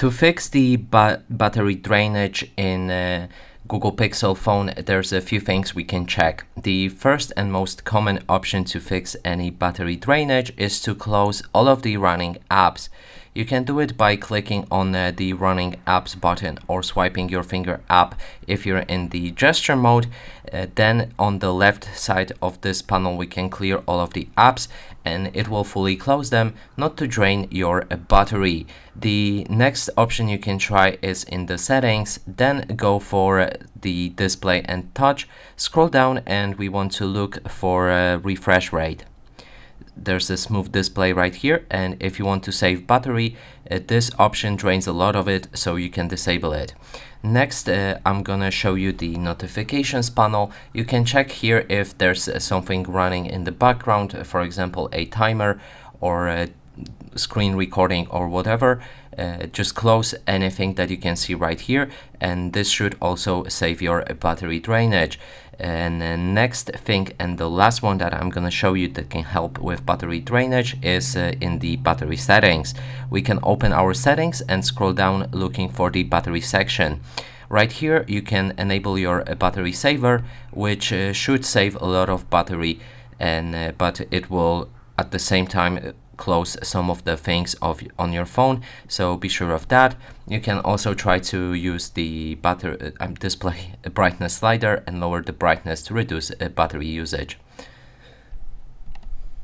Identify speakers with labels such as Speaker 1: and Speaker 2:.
Speaker 1: To fix the battery drainage in Google Pixel phone, there's a few things we can check. The first and most common option to fix any battery drainage is to close all of the running apps. You can do it by clicking on the running apps button or swiping your finger up if you're in the gesture mode. Then on the left side of this panel we can clear all of the apps and it will fully close them, not to drain your battery. The next option you can try is in the settings, then go for the display and touch, scroll down, and we want to look for a refresh rate. There's a smooth display right here, and if you want to save battery, this option drains a lot of it, so you can disable it. Next, I'm gonna show you the notifications panel. You can check here if there's something running in the background, for example a timer or a screen recording or whatever. Just close anything that you can see right here, and this should also save your battery drainage. And the next thing, and the last one that I'm gonna show you that can help with battery drainage, is in the battery settings. We can open our settings and scroll down looking for the battery section. Right here you can enable your battery saver, which should save a lot of battery, and but it will at the same time close some of the things on your phone, so be sure of that. You can also try to use the display brightness slider and lower the brightness to reduce battery usage.